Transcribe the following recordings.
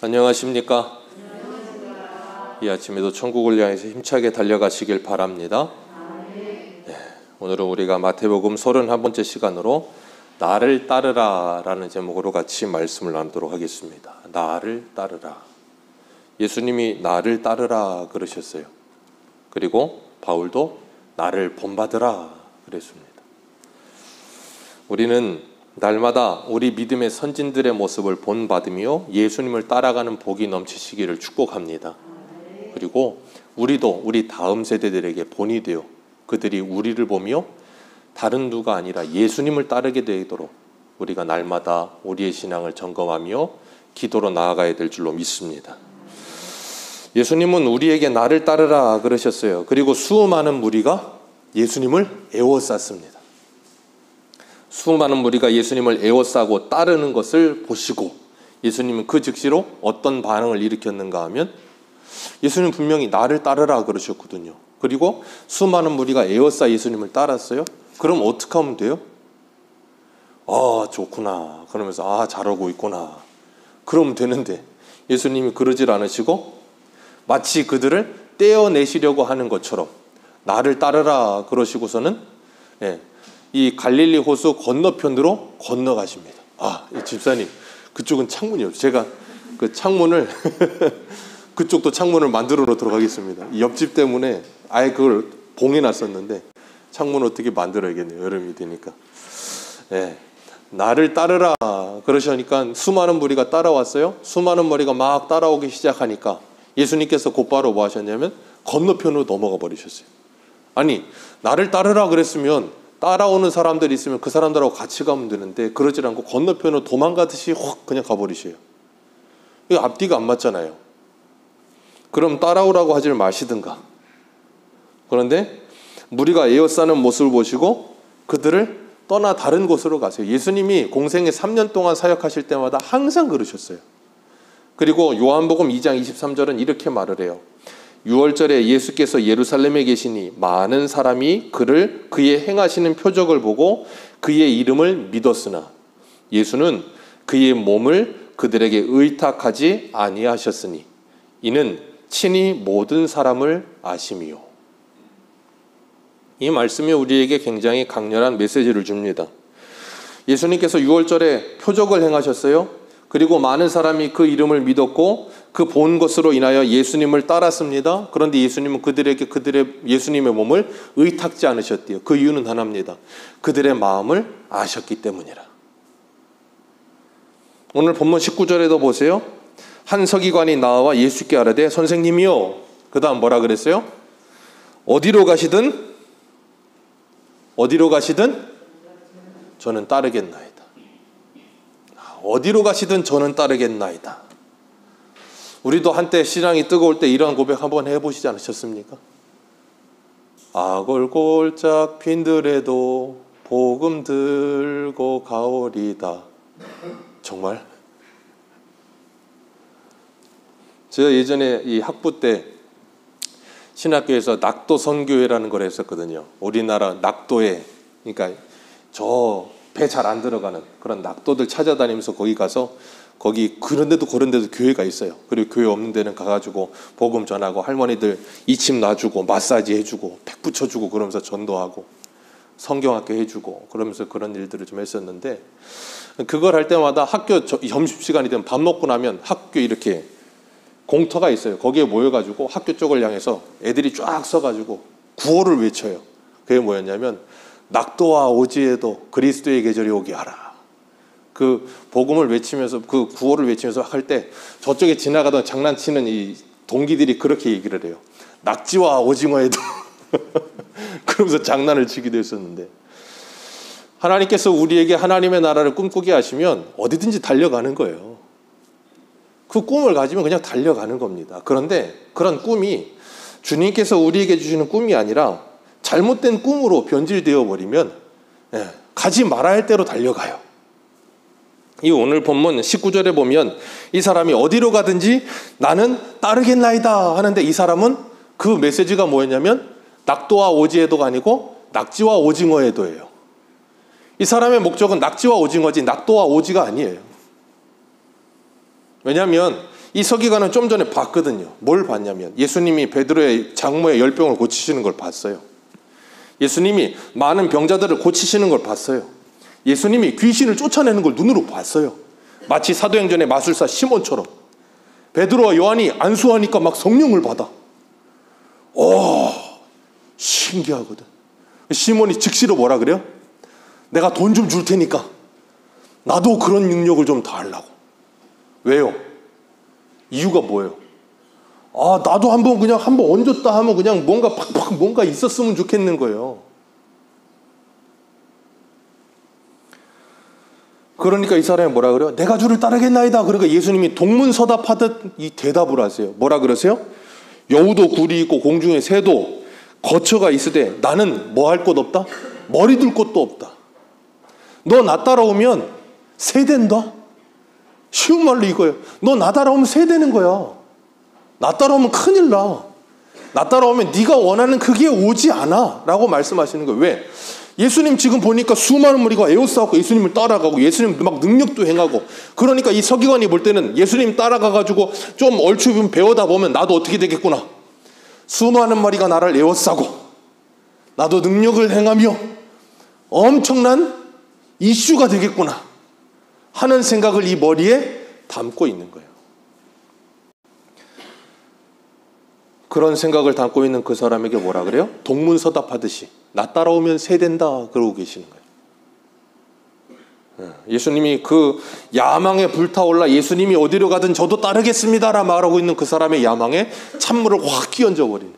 안녕하십니까? 이 아침에도 천국을 향해서 힘차게 달려가시길 바랍니다. 네, 오늘은 우리가 마태복음 31번째 시간으로 나를 따르라 라는 제목으로 같이 말씀을 나누도록 하겠습니다. 나를 따르라. 예수님이 나를 따르라 그러셨어요. 그리고 바울도 나를 본받으라 그랬습니다. 우리는 날마다 우리 믿음의 선진들의 모습을 본받으며 예수님을 따라가는 복이 넘치시기를 축복합니다. 그리고 우리도 우리 다음 세대들에게 본이 되어 그들이 우리를 보며 다른 누가 아니라 예수님을 따르게 되도록 우리가 날마다 우리의 신앙을 점검하며 기도로 나아가야 될 줄로 믿습니다. 예수님은 우리에게 나를 따르라 그러셨어요. 그리고 수많은 무리가 예수님을 애워쌌습니다. 수많은 무리가 예수님을 애워싸고 따르는 것을 보시고 예수님은 그 즉시로 어떤 반응을 일으켰는가 하면 예수님은 분명히 나를 따르라 그러셨거든요. 그리고 수많은 무리가 애워싸 예수님을 따랐어요. 그럼 어떻게 하면 돼요? 좋구나. 그러면서 잘하고 있구나. 그러면 되는데 예수님이 그러질 않으시고 마치 그들을 떼어내시려고 하는 것처럼 나를 따르라 그러시고서는 이 갈릴리 호수 건너편으로 건너가십니다. 집사님, 그쪽은 창문이요. 제가 그 창문을 그쪽도 창문을 만들어 놓도록 하겠습니다. 이 옆집 때문에 아예 그걸 봉해놨었는데 창문을 어떻게 만들어야겠네요. 여름이 되니까. 나를 따르라 그러시니까 수많은 무리가 따라왔어요. 수많은 무리가 막 따라오기 시작하니까 예수님께서 곧바로 뭐 하셨냐면 건너편으로 넘어가 버리셨어요. 아니, 나를 따르라 그랬으면 따라오는 사람들이 있으면 그 사람들하고 같이 가면 되는데 그러질 않고 건너편으로 도망가듯이 확 그냥 가버리셔요. 이거 앞뒤가 안 맞잖아요. 그럼 따라오라고 하지 마시든가. 그런데 무리가 에워싸는 모습을 보시고 그들을 떠나 다른 곳으로 가세요. 예수님이 공생에 3년 동안 사역하실 때마다 항상 그러셨어요. 그리고 요한복음 2장 23절은 이렇게 말을 해요. 6월절에 예수께서 예루살렘에 계시니 많은 사람이 그의 행하시는 표적을 보고 그의 이름을 믿었으나 예수는 그의 몸을 그들에게 의탁하지 아니하셨으니 이는 친히 모든 사람을 아심이요. 이 말씀이 우리에게 굉장히 강렬한 메시지를 줍니다. 예수님께서 6월절에 표적을 행하셨어요. 그리고 많은 사람이 그 이름을 믿었고 그 본 것으로 인하여 예수님을 따랐습니다. 그런데 예수님은 예수님의 몸을 의탁지 않으셨대요. 그 이유는 하나입니다. 그들의 마음을 아셨기 때문이라. 오늘 본문 19절에도 보세요. 한 서기관이 나와 예수께 아뢰되 선생님이요. 그 다음 뭐라 그랬어요? 어디로 가시든 저는 따르겠나이다. 어디로 가시든 저는 따르겠나이다. 우리도 한때 신앙이 뜨거울 때 이러한 고백 한번 해보시지 않으셨습니까? 아골골짝 빈들에도 복음 들고 가오리다. 정말? 제가 예전에 이 학부 때 신학교에서 낙도 선교회라는 걸 했었거든요. 우리나라 낙도에, 그러니까 저 배 잘 안 들어가는 그런 낙도들 찾아다니면서 거기 가서 그런데도 교회가 있어요. 그리고 교회 없는 데는 가가지고 복음 전하고 할머니들 이침 놔주고 마사지 해주고 팩 붙여주고 그러면서 전도하고 성경학교 해주고 그러면서 그런 일들을 좀 했었는데 그걸 할 때마다 학교 점심시간이 되면 밥 먹고 나면 학교 이렇게 공터가 있어요. 거기에 모여가지고 학교 쪽을 향해서 애들이 쫙 서가지고 구호를 외쳐요. 그게 뭐였냐면 낙도와 오지에도 그리스도의 계절이 오게 하라. 그 복음을 외치면서 그 구호를 외치면서 할 때 저쪽에 지나가던 장난치는 이 동기들이 그렇게 얘기를 해요. 낙지와 오징어에도 그러면서 장난을 치기도 했었는데 하나님께서 우리에게 하나님의 나라를 꿈꾸게 하시면 어디든지 달려가는 거예요. 그 꿈을 가지면 그냥 달려가는 겁니다. 그런데 그런 꿈이 주님께서 우리에게 주시는 꿈이 아니라 잘못된 꿈으로 변질되어 버리면 가지 말아야 할 대로 달려가요. 이 오늘 본문 19절에 보면 이 사람이 어디로 가든지 나는 따르겠나이다 하는데 이 사람은 그 메시지가 뭐였냐면 낙도와 오지에도가 아니고 낙지와 오징어에도예요. 이 사람의 목적은 낙지와 오징어지 낙도와 오지가 아니에요. 왜냐하면 이 서기관은 좀 전에 봤거든요. 뭘 봤냐면 예수님이 베드로의 장모의 열병을 고치시는 걸 봤어요. 예수님이 많은 병자들을 고치시는 걸 봤어요. 예수님이 귀신을 쫓아내는 걸 눈으로 봤어요. 마치 사도행전의 마술사 시몬처럼. 베드로와 요한이 안수하니까 막 성령을 받아. 신기하거든. 시몬이 즉시로 뭐라 그래요? 내가 돈 좀 줄 테니까 나도 그런 능력을 좀 달라고. 왜요? 이유가 뭐예요? 나도 한번 얹었다 하면 그냥 뭔가 팍팍 뭔가 있었으면 좋겠는 거예요. 그러니까 이 사람이 뭐라 그래요? 내가 주를 따르겠나이다. 그러니까 예수님이 동문서답하듯 이 대답을 하세요. 뭐라 그러세요? 여우도 굴이 있고 공중에 새도 거처가 있으되 나는 뭐 할 곳 없다? 머리 둘 곳도 없다. 너 나 따라오면 새 된다. 쉬운 말로 이거예요. 너 나 따라오면 새 되는 거야. 나 따라오면 큰일 나. 나 따라오면 네가 원하는 그게 오지 않아 라고 말씀하시는 거예요. 왜? 예수님 지금 보니까 수많은 무리가 에워싸고 예수님을 따라가고 예수님 막 능력도 행하고, 그러니까 이 서기관이 볼 때는 예수님 따라가가지고 좀 얼추 배우다 보면 나도 어떻게 되겠구나. 수많은 마리가 나를 에워싸고 나도 능력을 행하며 엄청난 이슈가 되겠구나 하는 생각을 이 머리에 담고 있는 거예요. 그런 생각을 담고 있는 그 사람에게 뭐라 그래요? 동문서답하듯이 나 따라오면 새 된다 그러고 계시는 거예요. 예수님이 그 야망에 불타올라 예수님이 어디로 가든 저도 따르겠습니다라 말하고 있는 그 사람의 야망에 찬물을 확 끼얹어 버리는.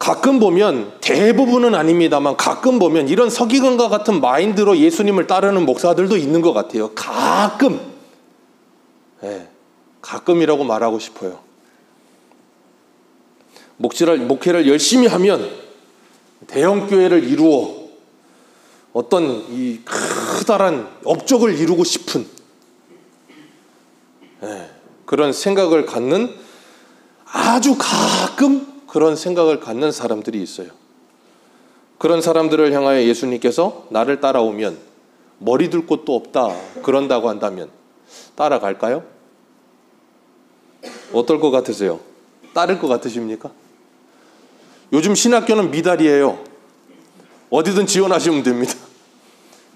가끔 보면, 대부분은 아닙니다만 가끔 보면 이런 서기관과 같은 마인드로 예수님을 따르는 목사들도 있는 것 같아요. 가끔. 가끔이라고 말하고 싶어요. 목회를 열심히 하면 대형교회를 이루어 어떤 이 커다란 업적을 이루고 싶은 그런 생각을 갖는, 아주 가끔 그런 생각을 갖는 사람들이 있어요. 그런 사람들을 향하여 예수님께서 나를 따라오면 머리 둘 곳도 없다 그런다고 한다면 따라갈까요? 어떨 것 같으세요? 따를 것 같으십니까? 요즘 신학교는 미달이에요. 어디든 지원하시면 됩니다.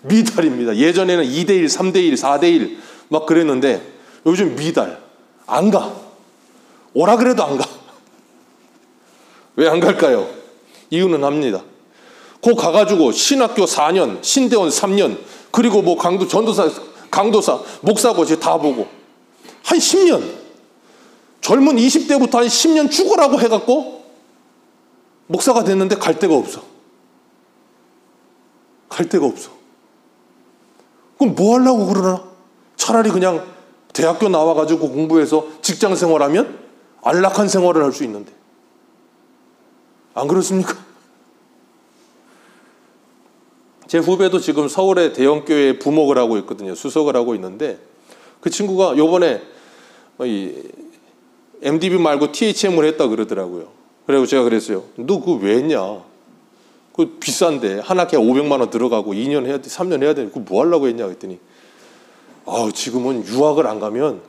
미달입니다. 예전에는 2대1, 3대1, 4대1 막 그랬는데 요즘 미달. 안 가. 오라 그래도 안 가. 왜 안 갈까요? 이유는 합니다. 거 가가지고 신학교 4년, 신대원 3년, 그리고 뭐 강도사, 목사고시 다 보고 한 10년, 젊은 20대부터 한 10년 죽으라고 해갖고 목사가 됐는데 갈 데가 없어. 갈 데가 없어. 그럼 뭐 하려고 그러나? 차라리 그냥 대학교 나와가지고 공부해서 직장 생활하면 안락한 생활을 할 수 있는데. 안 그렇습니까? 제 후배도 지금 서울의 대형교회에 부목을 하고 있거든요. 수석을 하고 있는데 그 친구가 요번에 MDB 말고 THM을 했다 그러더라고요. 그래서 제가 그랬어요. 너 그거 왜 했냐? 그 비싼데 한 학기에 500만 원 들어가고 2년 해야 돼, 3년 해야 돼. 그거 뭐 하려고 했냐 그랬더니 지금은 유학을 안 가면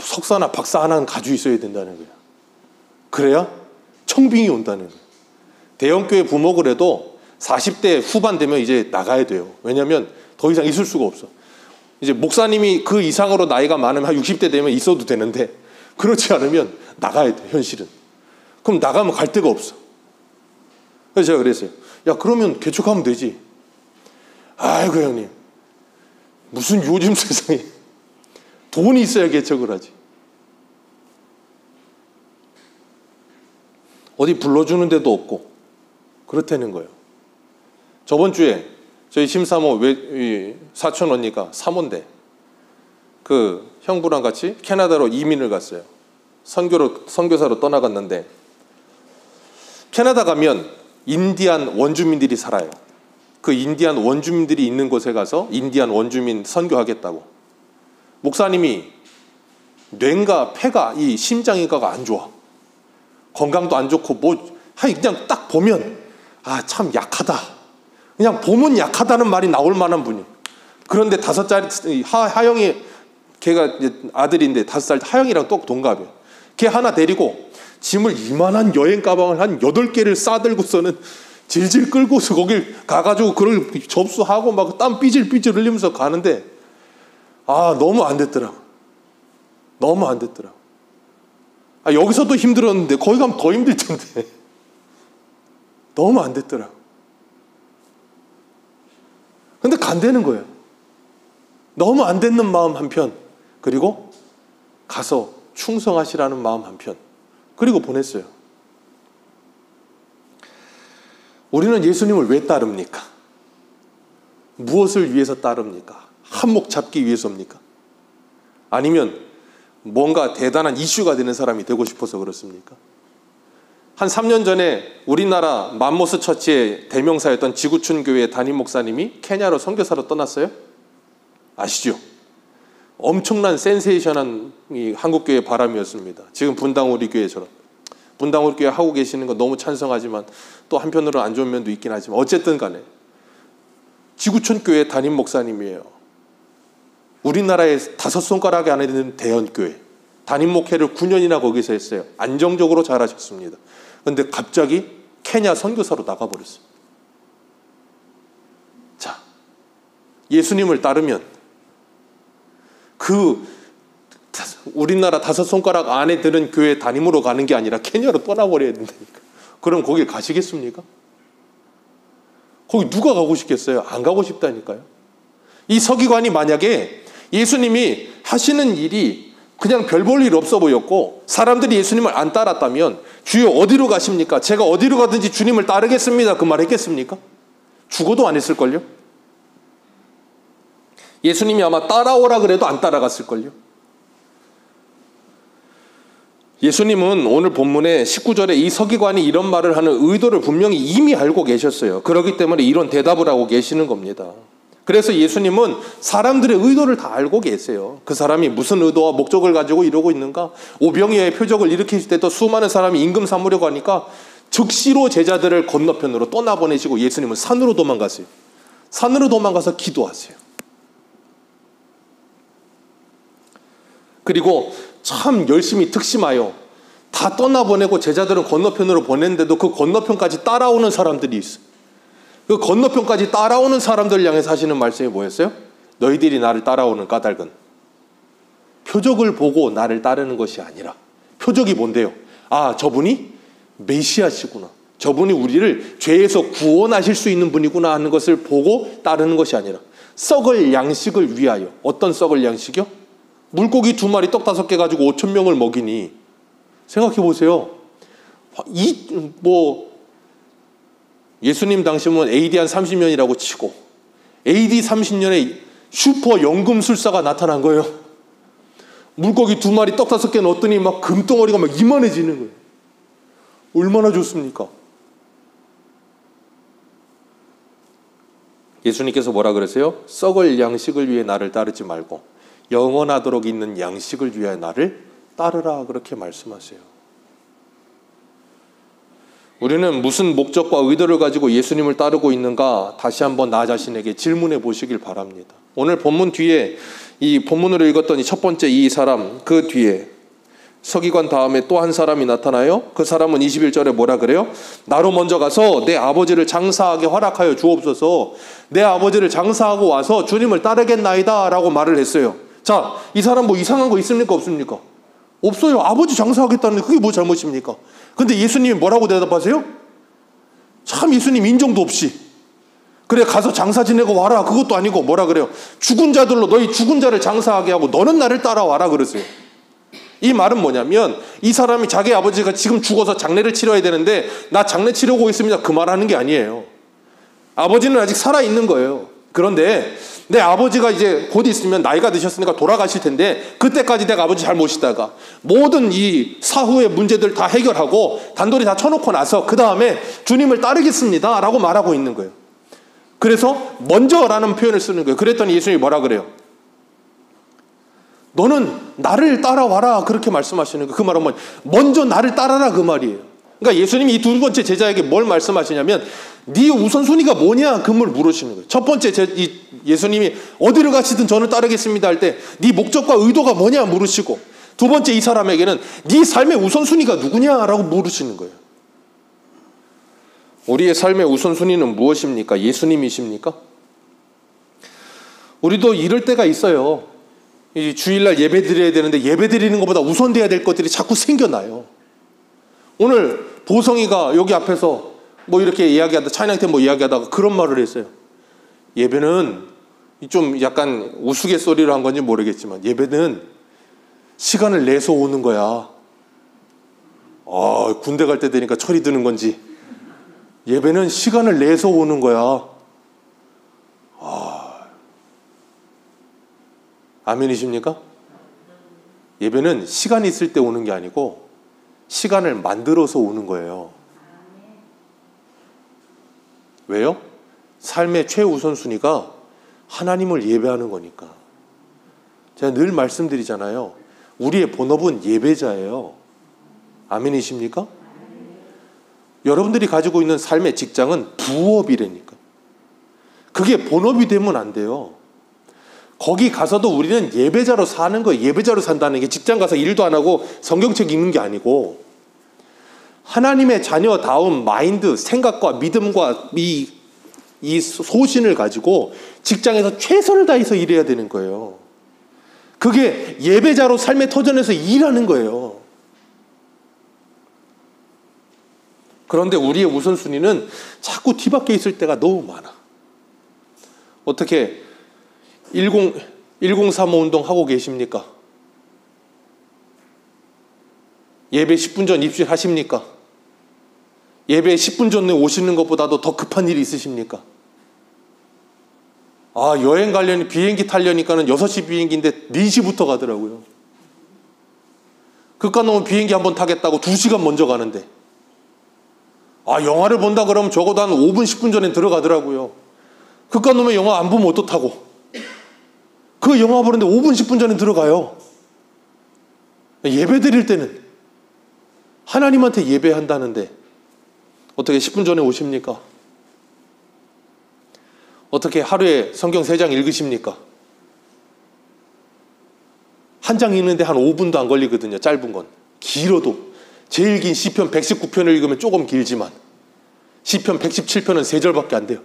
석사나 박사 하나는 가지고 있어야 된다는 거야. 그래야 청빙이 온다는 거예요. 대형교회 부목을 해도 40대 후반 되면 이제 나가야 돼요. 왜냐하면 더 이상 있을 수가 없어. 이제 목사님이 그 이상으로 나이가 많으면 한 60대 되면 있어도 되는데 그렇지 않으면 나가야 돼, 현실은. 그럼 나가면 갈 데가 없어. 그래서 제가 그랬어요. 야, 그러면 개척하면 되지. 아이고 형님, 무슨 요즘 세상에 돈이 있어야 개척을 하지. 어디 불러주는 데도 없고 그렇다는 거예요. 저번 주에 저희 심사모 사촌 언니가 사모인데 그 형부랑 같이 캐나다로 이민을 갔어요. 선교사로 떠나갔는데 캐나다 가면 인디안 원주민들이 살아요. 그 인디안 원주민들이 있는 곳에 가서 인디안 원주민 선교하겠다고. 목사님이 뇌인가 폐가 이 심장인가가 안 좋아. 건강도 안 좋고 그냥 딱 보면 참 약하다. 그냥 보면 약하다는 말이 나올 만한 분이. 그런데 5살 하영이 걔가 이제 아들인데 5살 하영이랑 또 동갑이에요. 걔 하나 데리고 짐을 이만한 여행 가방을 한 8개를 싸들고서는 질질 끌고서 거길 가가지고 그걸 접수하고 막 땀 삐질삐질 흘리면서 가는데 너무 안 됐더라고. 너무 안 됐더라고. 여기서도 힘들었는데 거기 가면 더 힘들 텐데 너무 안 됐더라고. 근데 간다는 거예요. 너무 안 됐는 마음 한편, 그리고 가서 충성하시라는 마음 한편, 그리고 보냈어요. 우리는 예수님을 왜 따릅니까? 무엇을 위해서 따릅니까? 한몫 잡기 위해서입니까? 아니면 뭔가 대단한 이슈가 되는 사람이 되고 싶어서 그렇습니까? 한 3년 전에 우리나라 맘모스 처치의 대명사였던 지구촌 교회 담임 목사님이 케냐로 선교사로 떠났어요. 아시죠? 엄청난 센세이션한 이 한국교회 바람이었습니다. 지금 분당 우리 교회처럼. 분당 우리 교회 하고 계시는 거 너무 찬성하지만 또 한편으로는 안 좋은 면도 있긴 하지만 어쨌든 간에 지구촌 교회 담임 목사님이에요. 우리나라의 5손가락에 안에 드는 대형교회. 담임 목회를 9년이나 거기서 했어요. 안정적으로 잘하셨습니다. 그런데 갑자기 케냐 선교사로 나가버렸어요. 자, 예수님을 따르면 그 우리나라 5손가락 안에 드는 교회 담임으로 가는 게 아니라 케냐로 떠나버려야 된다니까. 그럼 거길 가시겠습니까? 거기 누가 가고 싶겠어요? 안 가고 싶다니까요. 이 서기관이 만약에 예수님이 하시는 일이 그냥 별 볼 일 없어 보였고 사람들이 예수님을 안 따랐다면 주여 어디로 가십니까? 제가 어디로 가든지 주님을 따르겠습니다. 그 말 했겠습니까? 죽어도 안 했을걸요? 예수님이 아마 따라오라 그래도 안 따라갔을걸요? 예수님은 오늘 본문의 19절에 이 서기관이 이런 말을 하는 의도를 분명히 이미 알고 계셨어요. 그렇기 때문에 이런 대답을 하고 계시는 겁니다. 그래서 예수님은 사람들의 의도를 다 알고 계세요. 그 사람이 무슨 의도와 목적을 가지고 이러고 있는가? 오병이어의 표적을 일으키실 때도 수많은 사람이 임금 삼으려고 하니까 즉시로 제자들을 건너편으로 떠나보내시고 예수님은 산으로 도망가세요. 산으로 도망가서 기도하세요. 그리고 참 열심히 특심하여 다 떠나보내고 제자들은 건너편으로 보냈는데도 그 건너편까지 따라오는 사람들이 있어요. 그 건너편까지 따라오는 사람들 향해서 하시는 말씀이 뭐였어요? 너희들이 나를 따라오는 까닭은 표적을 보고 나를 따르는 것이 아니라, 표적이 뭔데요? 저분이 메시아시구나, 저분이 우리를 죄에서 구원하실 수 있는 분이구나 하는 것을 보고 따르는 것이 아니라 썩을 양식을 위하여. 어떤 썩을 양식이요? 물고기 2마리 떡 5개 가지고 5,000명을 먹이니 생각해 보세요. 예수님 당시면 AD 한 30년이라고 치고 AD 30년에 슈퍼 연금술사가 나타난 거예요. 물고기 2마리 떡 5개 넣었더니 막 금덩어리가 막 이만해지는 거예요. 얼마나 좋습니까? 예수님께서 뭐라 그러세요? 썩을 양식을 위해 나를 따르지 말고 영원하도록 있는 양식을 위하여 나를 따르라, 그렇게 말씀하세요. 우리는 무슨 목적과 의도를 가지고 예수님을 따르고 있는가 다시 한번 나 자신에게 질문해 보시길 바랍니다. 오늘 본문 뒤에 이 본문으로 읽었던 첫 번째 이 사람, 그 뒤에 서기관 다음에 또 한 사람이 나타나요. 그 사람은 21절에 뭐라 그래요? 나로 먼저 가서 내 아버지를 장사하게 허락하여 주옵소서. 내 아버지를 장사하고 와서 주님을 따르겠나이다 라고 말을 했어요. 자, 이 사람 뭐 이상한 거 있습니까? 없습니까? 없어요. 아버지 장사하겠다는데 그게 뭐 잘못입니까? 근데 예수님이 뭐라고 대답하세요? 참 예수님 인정도 없이, 그래 가서 장사 지내고 와라, 그것도 아니고 뭐라 그래요? 죽은 자들로 너희 죽은 자를 장사하게 하고 너는 나를 따라와라 그러세요. 이 말은 뭐냐면 이 사람이 자기 아버지가 지금 죽어서 장례를 치러야 되는데 나 장례 치르고 있습니다, 그 말 하는 게 아니에요. 아버지는 아직 살아있는 거예요. 그런데 내 아버지가 이제 곧 있으면 나이가 드셨으니까 돌아가실 텐데 그때까지 내가 아버지 잘 모시다가 모든 이 사후의 문제들 다 해결하고 단돌이 다 쳐놓고 나서 그 다음에 주님을 따르겠습니다 라고 말하고 있는 거예요. 그래서 먼저라는 표현을 쓰는 거예요. 그랬더니 예수님이 뭐라 그래요? 너는 나를 따라와라, 그렇게 말씀하시는 거예요. 그 말은 뭐예요? 먼저 나를 따라라, 그 말이에요. 그러니까 예수님이 이 두 번째 제자에게 뭘 말씀하시냐면 네 우선순위가 뭐냐 그걸 물으시는 거예요. 첫 번째 예수님이 어디를 가시든 저는 따르겠습니다 할 때 네 목적과 의도가 뭐냐 물으시고, 두 번째 이 사람에게는 네 삶의 우선순위가 누구냐라고 물으시는 거예요. 우리의 삶의 우선순위는 무엇입니까? 예수님이십니까? 우리도 이럴 때가 있어요. 이 주일날 예배 드려야 되는데 예배 드리는 것보다 우선돼야 될 것들이 자꾸 생겨나요. 오늘 보성이가 여기 앞에서 뭐 이렇게 이야기하다, 차이나한테 뭐 이야기하다가 그런 말을 했어요. 예배는 좀 약간 우스갯소리로 한 건지 모르겠지만 예배는 시간을 내서 오는 거야. 군대 갈 때 되니까 철이 드는 건지 예배는 시간을 내서 오는 거야. 아멘이십니까? 예배는 시간이 있을 때 오는 게 아니고 시간을 만들어서 오는 거예요. 왜요? 삶의 최우선순위가 하나님을 예배하는 거니까. 제가 늘 말씀드리잖아요. 우리의 본업은 예배자예요. 아멘이십니까? 여러분들이 가지고 있는 삶의 직장은 부업이라니까. 그게 본업이 되면 안 돼요. 거기 가서도 우리는 예배자로 사는 거예요. 예배자로 산다는 게 직장 가서 일도 안 하고 성경책 읽는 게 아니고 하나님의 자녀다운 마인드, 생각과 믿음과 이 소신을 가지고 직장에서 최선을 다해서 일해야 되는 거예요. 그게 예배자로 삶의 터전에서 일하는 거예요. 그런데 우리의 우선순위는 자꾸 뒤바뀌어 있을 때가 너무 많아. 어떻게 1035 운동 하고 계십니까? 예배 10분 전 입실하십니까? 예배 10분 전에 오시는 것보다도 더 급한 일이 있으십니까? 여행 가려니 비행기 타려니까는 6시 비행기인데 4시부터 가더라고요. 그깟 놈은 비행기 한번 타겠다고 2시간 먼저 가는데 영화를 본다 그러면 적어도 한 5분 10분 전에 들어가더라고요. 그깟 놈은 영화 안 보면 어떡하고 그 영화 보는데 5분 10분 전에 들어가요. 예배 드릴 때는 하나님한테 예배한다는데 어떻게 10분 전에 오십니까? 어떻게 하루에 성경 3장 읽으십니까? 한 장 읽는데 한 5분도 안 걸리거든요. 짧은 건. 길어도. 제일 긴 시편 119편을 읽으면 조금 길지만 시편 117편은 3절밖에 안 돼요.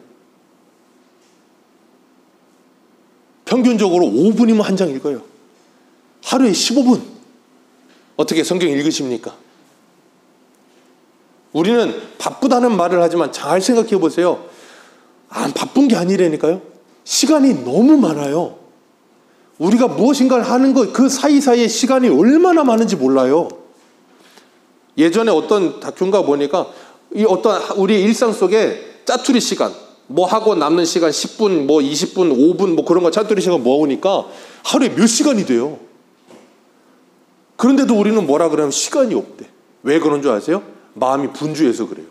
평균적으로 5분이면 한 장 읽어요. 하루에 15분. 어떻게 성경 읽으십니까? 우리는 바쁘다는 말을 하지만 잘 생각해 보세요. 바쁜 게 아니라니까요. 시간이 너무 많아요. 우리가 무엇인가를 하는 것, 그 사이사이에 시간이 얼마나 많은지 몰라요. 예전에 어떤 다큐인가 보니까 우리 일상 속에 짜투리 시간, 뭐 하고 남는 시간 10분, 뭐 20분, 5분, 뭐 그런 거 짜투리 시간 모으니까 하루에 몇 시간이 돼요. 그런데도 우리는 뭐라 그러면 시간이 없대. 왜 그런 줄 아세요? 마음이 분주해서 그래요.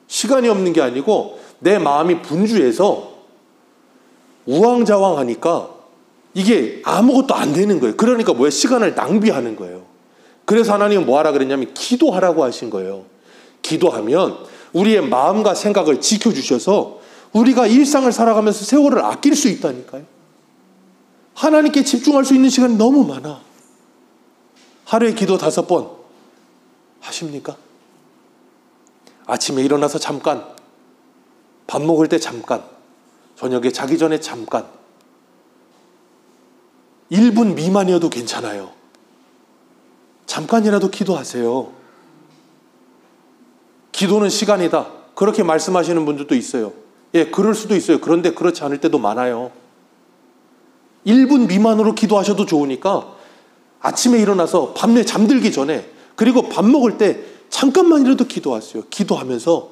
시간이 없는 게 아니고 내 마음이 분주해서 우왕좌왕하니까 이게 아무것도 안 되는 거예요. 그러니까 뭐예요? 시간을 낭비하는 거예요. 그래서 하나님은 뭐 하라 그랬냐면 기도하라고 하신 거예요. 기도하면 우리의 마음과 생각을 지켜주셔서 우리가 일상을 살아가면서 세월을 아낄 수 있다니까요. 하나님께 집중할 수 있는 시간이 너무 많아. 하루에 기도 5번 하십니까? 아침에 일어나서 잠깐, 밥 먹을 때 잠깐, 저녁에 자기 전에 잠깐, 1분 미만이어도 괜찮아요. 잠깐이라도 기도하세요. 기도는 시간이다. 그렇게 말씀하시는 분들도 있어요. 예, 그럴 수도 있어요. 그런데 그렇지 않을 때도 많아요. 1분 미만으로 기도하셔도 좋으니까 아침에 일어나서 밤에 잠들기 전에, 그리고 밥 먹을 때 잠깐만이라도 기도하세요. 기도하면서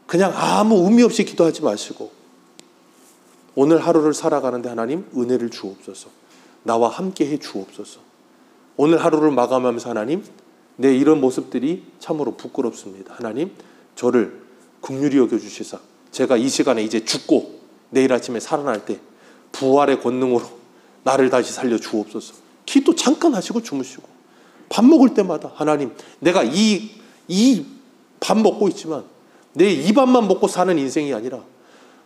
그냥 아무 의미 없이 기도하지 마시고 오늘 하루를 살아가는데 하나님 은혜를 주옵소서. 나와 함께 해 주옵소서. 오늘 하루를 마감하면서 하나님, 내 이런 모습들이 참으로 부끄럽습니다. 하나님, 저를 긍휼히 여겨주시사 제가 이 시간에 이제 죽고 내일 아침에 살아날 때 부활의 권능으로 나를 다시 살려 주옵소서. 기도 잠깐 하시고 주무시고 밥 먹을 때마다 하나님, 내가 이 이 밥 먹고 있지만 내 이 밥만 먹고 사는 인생이 아니라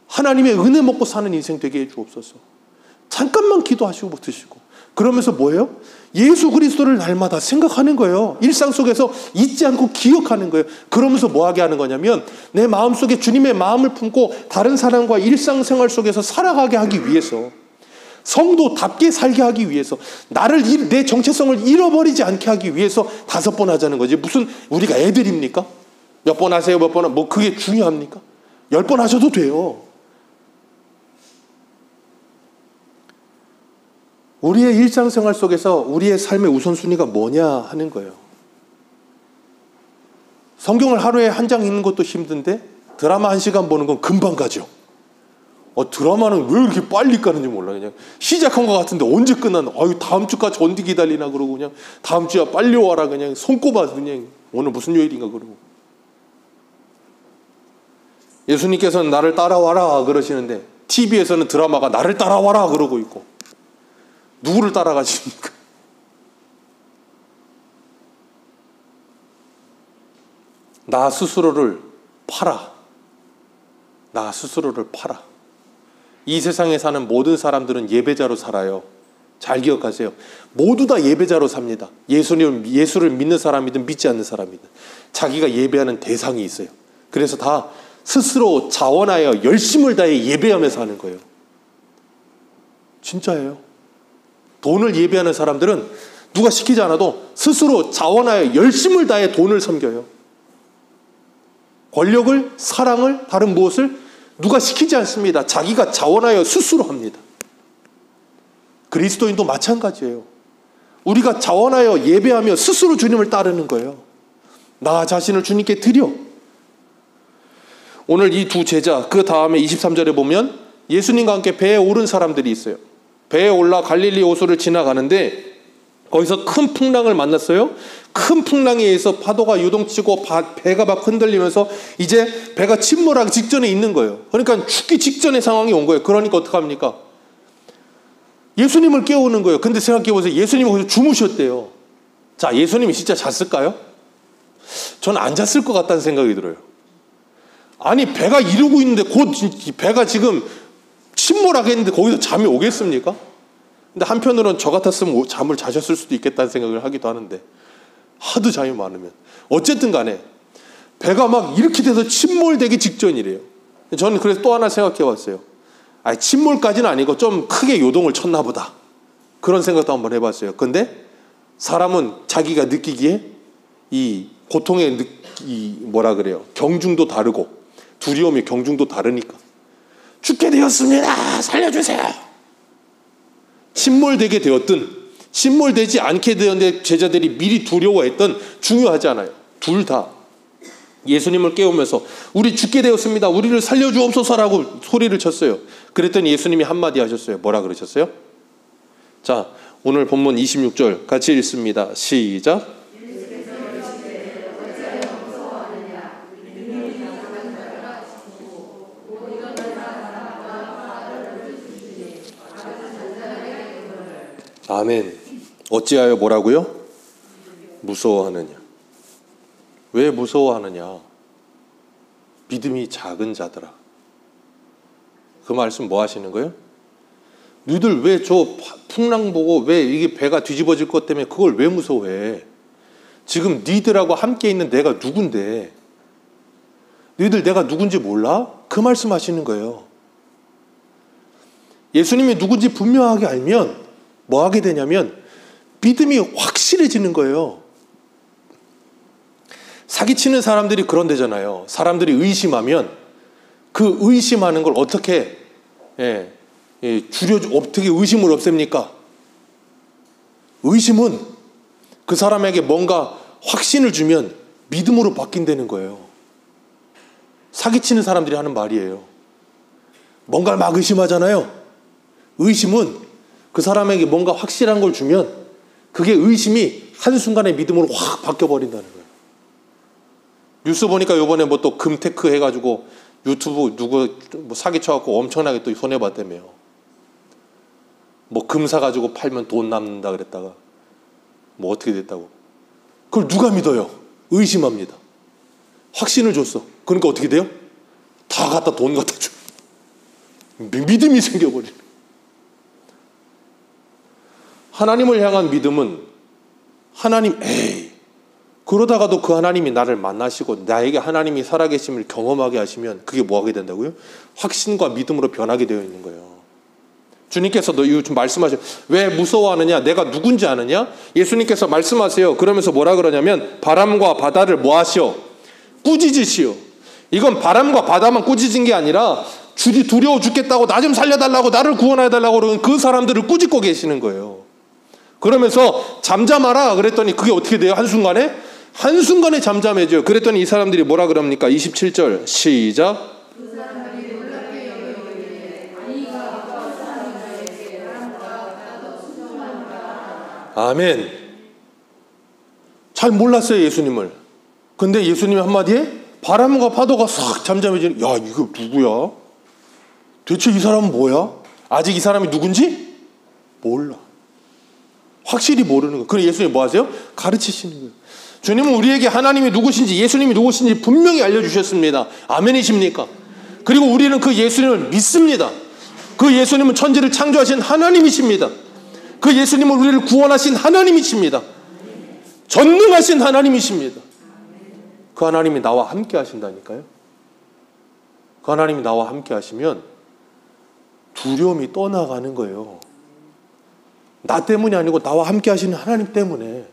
하나님의 은혜 먹고 사는 인생 되게 해주옵소서. 잠깐만 기도하시고 드시고 그러면서 뭐예요? 예수 그리스도를 날마다 생각하는 거예요. 일상 속에서 잊지 않고 기억하는 거예요. 그러면서 뭐 하게 하는 거냐면 내 마음속에 주님의 마음을 품고 다른 사람과 일상생활 속에서 살아가게 하기 위해서, 성도답게 살게 하기 위해서, 내 정체성을 잃어버리지 않게 하기 위해서 5번 하자는 거지. 무슨 우리가 애들입니까? 몇 번 하세요, 몇 번, 뭐 그게 중요합니까? 10번 하셔도 돼요. 우리의 일상생활 속에서 우리의 삶의 우선순위가 뭐냐 하는 거예요. 성경을 하루에 한 장 읽는 것도 힘든데 드라마 1시간 보는 건 금방 가죠. 드라마는 왜 이렇게 빨리 가는지 몰라. 그냥 시작한 것 같은데 언제 끝나나. 다음 주까지 언제 기다리나 그러고 그냥 다음 주야 빨리 와라 그냥 손꼽아 그냥 오늘 무슨 요일인가 그러고. 예수님께서는 나를 따라와라 그러시는데 TV에서는 드라마가 나를 따라와라 그러고 있고. 누구를 따라가십니까? 나 스스로를 팔아. 나 스스로를 팔아. 이 세상에 사는 모든 사람들은 예배자로 살아요. 잘 기억하세요. 모두 다 예배자로 삽니다. 예수를 믿는 사람이든 믿지 않는 사람이든 자기가 예배하는 대상이 있어요. 그래서 다 스스로 자원하여 열심을 다해 예배하면서 하는 거예요. 진짜예요. 돈을 예배하는 사람들은 누가 시키지 않아도 스스로 자원하여 열심을 다해 돈을 섬겨요. 권력을, 사랑을, 다른 무엇을 누가 시키지 않습니다. 자기가 자원하여 스스로 합니다. 그리스도인도 마찬가지예요. 우리가 자원하여 예배하며 스스로 주님을 따르는 거예요. 나 자신을 주님께 드려. 오늘 이 두 제자, 그 다음에 23절에 보면 예수님과 함께 배에 오른 사람들이 있어요. 배에 올라 갈릴리 호수를 지나가는데 거기서 큰 풍랑을 만났어요. 큰 풍랑에 의해서 파도가 요동치고 배가 막 흔들리면서 이제 배가 침몰하기 직전에 있는 거예요. 그러니까 죽기 직전의 상황이 온 거예요. 그러니까 어떡합니까? 예수님을 깨우는 거예요. 근데 생각해보세요. 예수님이 거기서 주무셨대요. 자, 예수님이 진짜 잤을까요? 저는 안 잤을 것 같다는 생각이 들어요. 아니, 배가 이러고 있는데 곧 배가 지금 침몰하겠는데 거기서 잠이 오겠습니까? 근데 한편으로는 저 같았으면 잠을 자셨을 수도 있겠다는 생각을 하기도 하는데 하도 잠이 많으면 어쨌든 간에 배가 막 이렇게 돼서 침몰되기 직전이래요. 저는 그래서 또 하나 생각해 봤어요. 침몰까지는 아니고 좀 크게 요동을 쳤나 보다. 그런 생각도 한번 해봤어요. 근데 사람은 자기가 느끼기에 이 고통의 경중도 다르고 두려움의 경중도 다르니까 죽게 되었습니다. 살려주세요. 침몰되게 되었든 침몰되지 않게 되었는데 제자들이 미리 두려워했던 중요하지 않아요. 둘 다 예수님을 깨우면서 우리 죽게 되었습니다. 우리를 살려주옵소서라고 소리를 쳤어요. 그랬더니 예수님이 한마디 하셨어요. 뭐라 그러셨어요? 자, 오늘 본문 26절 같이 읽습니다. 시작. 아멘. 어찌하여 뭐라고요? 무서워하느냐. 왜 무서워하느냐? 믿음이 작은 자들아. 그 말씀 뭐 하시는 거예요? 너희들 왜 저 풍랑 보고 왜 이게 배가 뒤집어질 것 때문에 그걸 왜 무서워해? 지금 너희들하고 함께 있는 내가 누군데? 너희들 내가 누군지 몰라? 그 말씀 하시는 거예요. 예수님이 누군지 분명하게 알면 뭐 하게 되냐면 믿음이 확실해지는 거예요. 사기치는 사람들이 그런 데잖아요. 사람들이 의심하면 그 의심하는 걸 어떻게 어떻게 의심을 없앱니까? 의심은 그 사람에게 뭔가 확신을 주면 믿음으로 바뀐다는 거예요. 사기치는 사람들이 하는 말이에요. 뭔가를 막 의심하잖아요. 의심은 그 사람에게 뭔가 확실한 걸 주면 그게 의심이 한순간에 믿음으로 확 바뀌어버린다는 거예요. 뉴스 보니까 요번에 뭐 또 금테크 해가지고 유튜브 누구 뭐 사기쳐갖고 엄청나게 또 손해봤다며요. 뭐 금 사가지고 팔면 돈 남는다 그랬다가 뭐 어떻게 됐다고. 그걸 누가 믿어요? 의심합니다. 확신을 줬어. 그러니까 어떻게 돼요? 다 갖다 돈 갖다 줘. 믿음이 생겨버리는. 하나님을 향한 믿음은 하나님, 그러다가도 그 하나님이 나를 만나시고 나에게 하나님이 살아계심을 경험하게 하시면 그게 뭐 하게 된다고요? 확신과 믿음으로 변하게 되어 있는 거예요. 주님께서도 좀 말씀하셔요. 왜 무서워하느냐? 내가 누군지 아느냐? 예수님께서 말씀하세요. 그러면서 뭐라 그러냐면 바람과 바다를 뭐 하시오? 꾸짖으시오. 이건 바람과 바다만 꾸짖은 게 아니라 주디 두려워 죽겠다고 나 좀 살려달라고 나를 구원해달라고 그러는 그 사람들을 꾸짖고 계시는 거예요. 그러면서 잠잠하라 그랬더니 그게 어떻게 돼요? 한순간에 잠잠해져요. 그랬더니 이 사람들이 뭐라 그럽니까? 27절 시작. 아멘. 잘 몰랐어요, 예수님을. 근데 예수님이 한마디에 바람과 파도가 싹 잠잠해지는. 야, 이거 누구야? 대체 이 사람은 뭐야? 아직 이 사람이 누군지 몰라. 확실히 모르는 거예요. 그럼 예수님이 뭐 하세요? 가르치시는 거예요. 주님은 우리에게 하나님이 누구신지, 예수님이 누구신지 분명히 알려주셨습니다. 아멘이십니까? 그리고 우리는 그 예수님을 믿습니다. 그 예수님은 천지를 창조하신 하나님이십니다. 그 예수님은 우리를 구원하신 하나님이십니다. 전능하신 하나님이십니다. 그 하나님이 나와 함께 하신다니까요. 그 하나님이 나와 함께 하시면 두려움이 떠나가는 거예요. 나 때문이 아니고 나와 함께 하시는 하나님 때문에.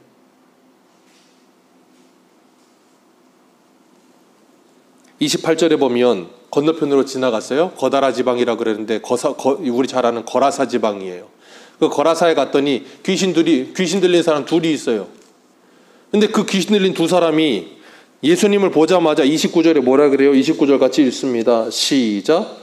(28절에) 보면 건너편으로 지나갔어요. 거다라 지방이라 그러는데 우리 잘 아는 거라사 지방이에요. 그 거라사에 갔더니 귀신 들린 사람 둘이 있어요. 근데 그 귀신 들린 두 사람이 예수님을 보자마자 29절에 뭐라 그래요? 29절 같이 읽습니다. 시작.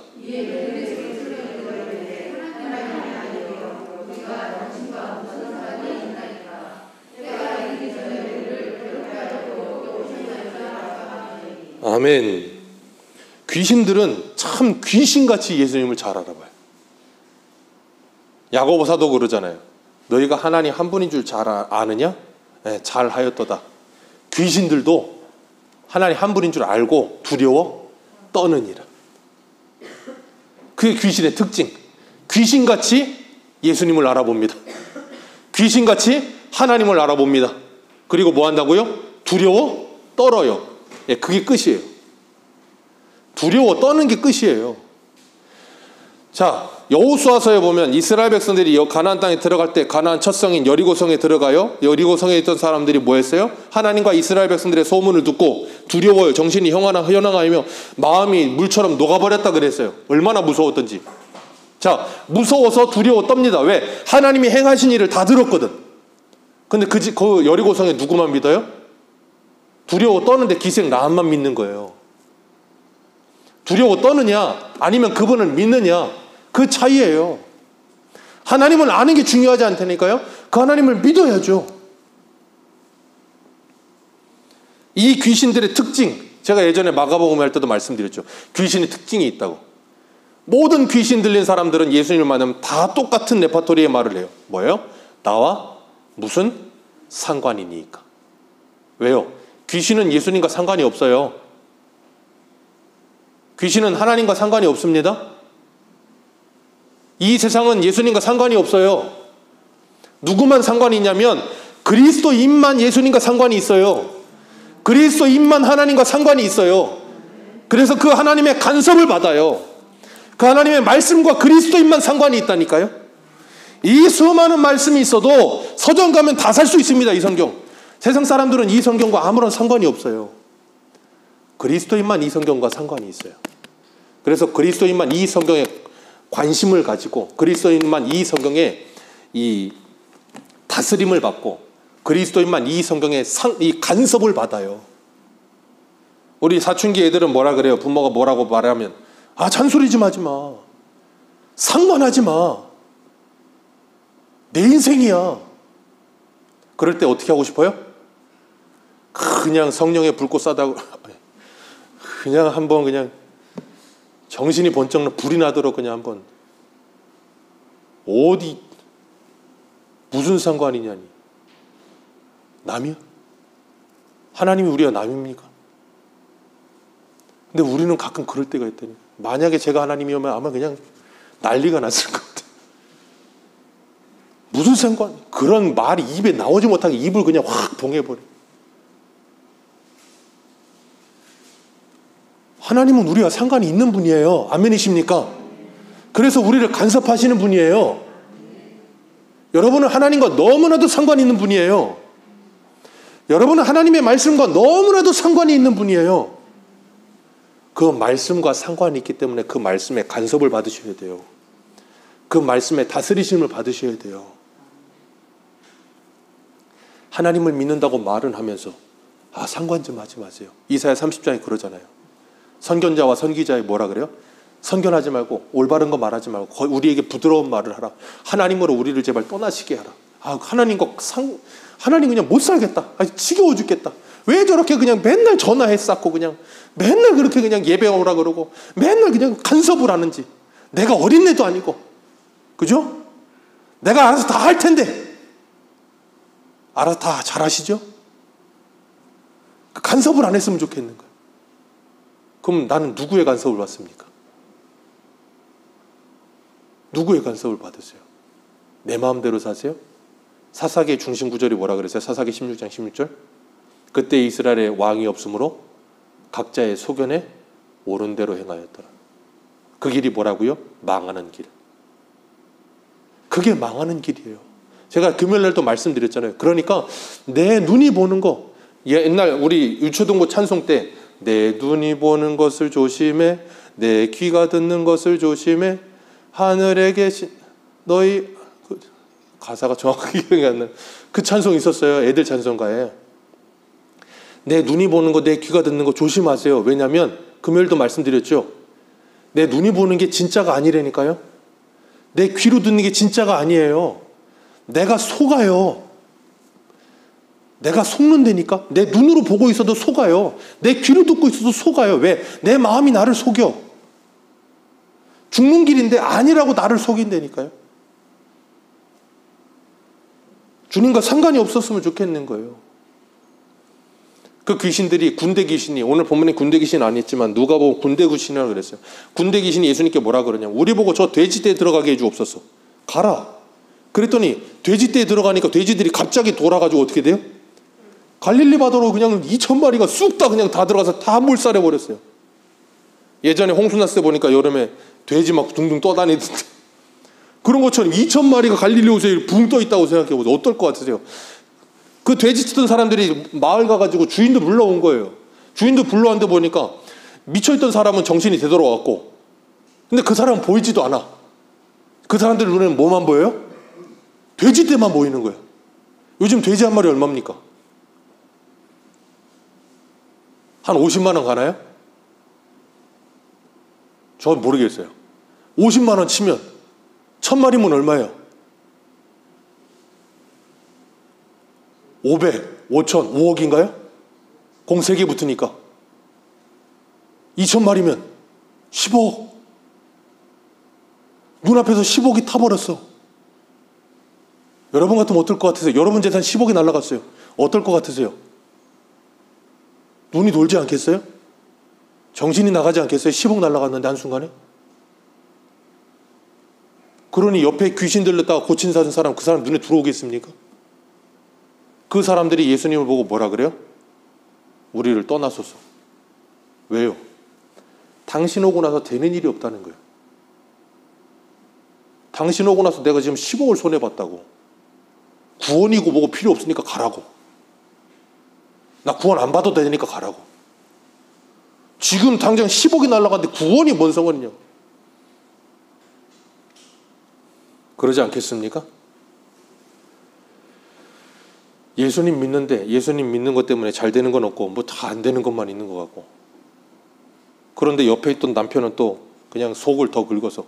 아멘. 귀신들은 참 귀신같이 예수님을 잘 알아봐요. 야고보 사도 그러잖아요. 너희가 하나님 한 분인 줄 잘 아느냐? 네, 잘 하였도다. 귀신들도 하나님 한 분인 줄 알고 두려워 떠느니라. 그게 귀신의 특징. 귀신같이 예수님을 알아봅니다. 귀신같이 하나님을 알아봅니다. 그리고 뭐 한다고요? 두려워 떨어요. 예, 그게 끝이에요. 두려워 떠는 게 끝이에요. 자, 여호수아서에 보면 이스라엘 백성들이 가나안 땅에 들어갈 때 가나안 첫 성인 여리고성에 들어가요. 여리고성에 있던 사람들이 뭐 했어요? 하나님과 이스라엘 백성들의 소문을 듣고 두려워요. 정신이 현황하며 마음이 물처럼 녹아버렸다 그랬어요. 얼마나 무서웠던지. 자, 무서워서 두려워 떱니다. 왜? 하나님이 행하신 일을 다 들었거든. 근데 그 여리고성에 누구만 믿어요? 두려워 떠는데 기생 라합만 믿는 거예요. 두려워 떠느냐 아니면 그분을 믿느냐, 그 차이예요. 하나님을 아는 게 중요하지 않다니까요. 그 하나님을 믿어야죠. 이 귀신들의 특징, 제가 예전에 마가복음 할 때도 말씀드렸죠. 귀신의 특징이 있다고. 모든 귀신 들린 사람들은 예수님을 만나면 다 똑같은 레파토리의 말을 해요. 뭐예요? 나와 무슨 상관이니까. 왜요? 귀신은 예수님과 상관이 없어요. 귀신은 하나님과 상관이 없습니다. 이 세상은 예수님과 상관이 없어요. 누구만 상관이 있냐면 그리스도인만 예수님과 상관이 있어요. 그리스도인만 하나님과 상관이 있어요. 그래서 그 하나님의 간섭을 받아요. 그 하나님의 말씀과 그리스도인만 상관이 있다니까요. 이 수많은 말씀이 있어도 서점 가면 다 살 수 있습니다. 이 성경. 세상 사람들은 이 성경과 아무런 상관이 없어요. 그리스도인만 이 성경과 상관이 있어요. 그래서 그리스도인만 이 성경에 관심을 가지고 그리스도인만 이 성경에 이 다스림을 받고 그리스도인만 이 성경에 이 간섭을 받아요. 우리 사춘기 애들은 뭐라 그래요? 부모가 뭐라고 말하면 잔소리 좀 하지 마. 상관하지 마. 내 인생이야. 그럴 때 어떻게 하고 싶어요? 그냥 성령의 불꽃 쏴다고 그냥 한번 그냥 정신이 번쩍 불이 나도록 그냥 한번 어디 무슨 상관이냐니. 남이야? 하나님이 우리가 남입니까? 근데 우리는 가끔 그럴 때가 있다니. 만약에 제가 하나님이면 아마 그냥 난리가 났을 것 같아요. 무슨 상관? 그런 말이 입에 나오지 못하게 입을 그냥 확 봉해버려. 하나님은 우리와 상관이 있는 분이에요. 아멘이십니까? 그래서 우리를 간섭하시는 분이에요. 여러분은 하나님과 너무나도 상관이 있는 분이에요. 여러분은 하나님의 말씀과 너무나도 상관이 있는 분이에요. 그 말씀과 상관이 있기 때문에 그 말씀에 간섭을 받으셔야 돼요. 그 말씀에 다스리심을 받으셔야 돼요. 하나님을 믿는다고 말은 하면서 상관 좀 하지 마세요. 이사야 30장에 그러잖아요. 선견자와 선기자에 뭐라 그래요? 선견하지 말고 올바른 거 말하지 말고 우리에게 부드러운 말을 하라. 하나님으로 우리를 제발 떠나시게 하라. 하나님 그냥 못 살겠다. 지겨워 죽겠다. 왜 저렇게 그냥 맨날 전화해 쌓고 그냥 맨날 그렇게 그냥 예배 오라 그러고 맨날 그냥 간섭을 하는지. 내가 어린애도 아니고. 그죠? 내가 알아서 다 할 텐데. 알아서 다 잘하시죠? 간섭을 안 했으면 좋겠는 거예요. 그럼 나는 누구의 간섭을 받습니까? 누구의 간섭을 받으세요? 내 마음대로 사세요? 사사기의 중심 구절이 뭐라 그랬어요? 사사기 16장 16절. 그때 이스라엘에 왕이 없으므로 각자의 소견에 옳은 대로 행하였더라. 그 길이 뭐라고요? 망하는 길. 그게 망하는 길이에요. 제가 금요일날도 말씀드렸잖아요. 그러니까 내 눈이 보는 거, 옛날 우리 유초등부 찬송 때 내 눈이 보는 것을 조심해, 내 귀가 듣는 것을 조심해, 하늘에 계신 너희, 가사가 정확하게 기억이 안 나요. 그 찬송 있었어요. 애들 찬송가에. 내 눈이 보는 거, 내 귀가 듣는 거 조심하세요. 왜냐하면 금요일도 말씀드렸죠. 내 눈이 보는 게 진짜가 아니라니까요. 내 귀로 듣는 게 진짜가 아니에요. 내가 속아요. 내가 속는다니까. 내 눈으로 보고 있어도 속아요. 내 귀로 듣고 있어도 속아요. 왜? 내 마음이 나를 속여. 죽는 길인데 아니라고 나를 속인다니까요. 주님과 상관이 없었으면 좋겠는 거예요. 그 귀신들이, 군대 귀신이, 오늘 본문에 군대 귀신 아니었지만 누가 보고 군대 귀신이라고 그랬어요. 군대 귀신이 예수님께 뭐라 그러냐. 우리 보고 저 돼지떼에 들어가게 해주옵소서. 가라. 그랬더니 돼지떼에 들어가니까 돼지들이 갑자기 돌아가지고 어떻게 돼요? 갈릴리 바다로 그냥 2,000마리가 쑥 다 그냥 다 들어가서 다 몰살해 버렸어요. 예전에 홍수 났을 때 보니까 여름에 돼지 막 둥둥 떠다니던데 그런 것처럼 2,000마리가 갈릴리 호수에 붕 떠 있다고 생각해 보세요. 어떨 것 같으세요? 그 돼지 치던 사람들이 마을 가가지고 주인도 불러온 거예요. 주인도 불러왔는데 보니까 미쳐있던 사람은 정신이 되돌아왔고, 근데 그 사람은 보이지도 않아. 그 사람들 눈에는 뭐만 보여요? 돼지떼만 보이는 거예요. 요즘 돼지 한 마리 얼마입니까? 한 50만 원 가나요? 전 모르겠어요. 50만 원 치면 1,000마리면 얼마예요? 500, 5천, 5억인가요? 공 3개 붙으니까 2,000마리면 15억. 눈앞에서 10억이 타버렸어. 여러분 같으면 어떨 것 같으세요? 여러분 재산 10억이 날아갔어요. 어떨 것 같으세요? 눈이 돌지 않겠어요? 정신이 나가지 않겠어요? 10억 날아갔는데 한순간에? 그러니 옆에 귀신 들렸다가 고친 사람 그 사람 눈에 들어오겠습니까? 그 사람들이 예수님을 보고 뭐라 그래요? 우리를 떠나소서. 왜요? 당신 오고 나서 되는 일이 없다는 거예요. 당신 오고 나서 내가 지금 10억을 손해봤다고. 구원이고 뭐고 필요 없으니까 가라고. 나 구원 안 받아도 되니까 가라고. 지금 당장 10억이 날아갔는데 구원이 뭔 상관이냐. 그러지 않겠습니까? 예수님 믿는데 예수님 믿는 것 때문에 잘 되는 건 없고 뭐 다 안 되는 것만 있는 것 같고, 그런데 옆에 있던 남편은 또 그냥 속을 더 긁어서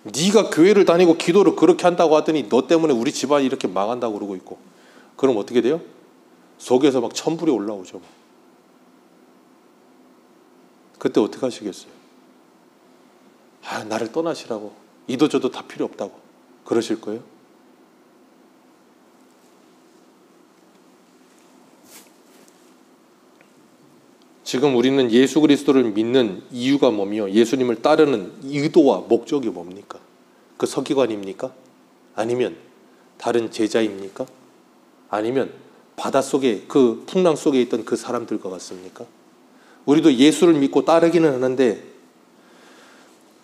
네가 교회를 다니고 기도를 그렇게 한다고 하더니 너 때문에 우리 집안이 이렇게 망한다고 그러고 있고, 그럼 어떻게 돼요? 속에서 막 천불이 올라오죠. 그때 어떻게 하시겠어요? 나를 떠나시라고, 이도저도 다 필요 없다고 그러실 거예요? 지금 우리는 예수 그리스도를 믿는 이유가 뭐며 예수님을 따르는 의도와 목적이 뭡니까? 그 서기관입니까? 아니면 다른 제자입니까? 아니면 바닷속에 그 풍랑 속에 있던 그 사람들과 같습니까? 우리도 예수를 믿고 따르기는 하는데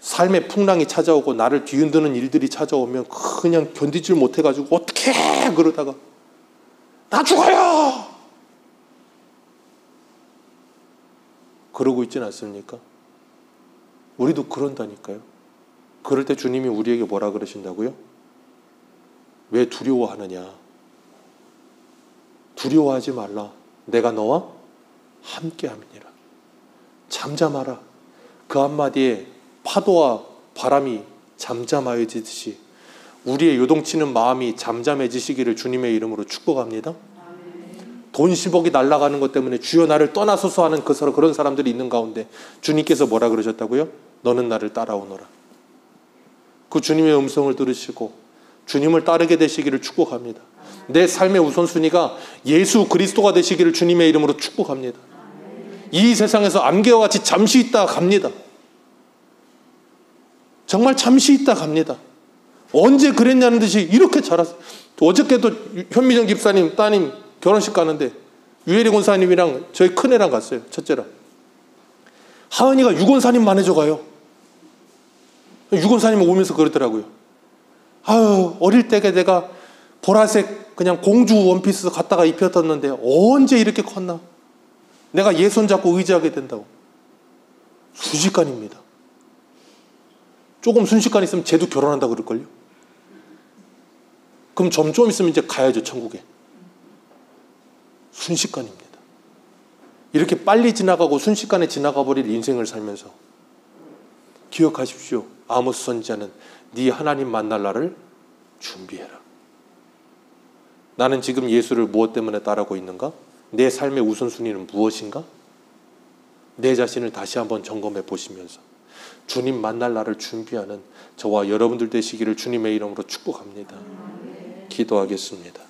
삶의 풍랑이 찾아오고 나를 뒤흔드는 일들이 찾아오면 그냥 견디질 못해가지고 어떻게 그러다가 나 죽어요! 그러고 있진 않습니까? 우리도 그런다니까요. 그럴 때 주님이 우리에게 뭐라 그러신다고요? 왜 두려워하느냐? 두려워하지 말라. 내가 너와 함께함이니라. 잠잠하라. 그 한마디에 파도와 바람이 잠잠해지듯이 우리의 요동치는 마음이 잠잠해지시기를 주님의 이름으로 축복합니다. 돈 10억이 날아가는 것 때문에 주여 나를 떠나소서 하는 그런 사람들이 있는 가운데 주님께서 뭐라 그러셨다고요? 너는 나를 따라오너라. 그 주님의 음성을 들으시고 주님을 따르게 되시기를 축복합니다. 내 삶의 우선순위가 예수 그리스도가 되시기를 주님의 이름으로 축복합니다. 이 세상에서 안개와 같이 잠시 있다 갑니다. 정말 잠시 있다 갑니다. 언제 그랬냐는 듯이 이렇게 자랐어요. 어저께도 현미정 집사님 따님 결혼식 가는데 유혜리 권사님이랑 저희 큰애랑 갔어요. 첫째랑. 하은이가 유권사님만 해줘가요. 유권사님 오면서 그러더라고요. 아유, 어릴 때게 내가 보라색 그냥 공주 원피스 갖다가 입혔었는데 언제 이렇게 컸나? 내가 얘 손잡고 의지하게 된다고. 순식간입니다. 조금 순식간 있으면 쟤도 결혼한다 그럴걸요? 그럼 좀 있으면 이제 가야죠, 천국에. 순식간입니다. 이렇게 빨리 지나가고 순식간에 지나가 버릴 인생을 살면서 기억하십시오. 아모스 선지자는 네 하나님 만날 날을 준비해라. 나는 지금 예수를 무엇 때문에 따르고 있는가? 내 삶의 우선순위는 무엇인가? 내 자신을 다시 한번 점검해 보시면서 주님 만날 날을 준비하는 저와 여러분들 되시기를 주님의 이름으로 축복합니다. 기도하겠습니다.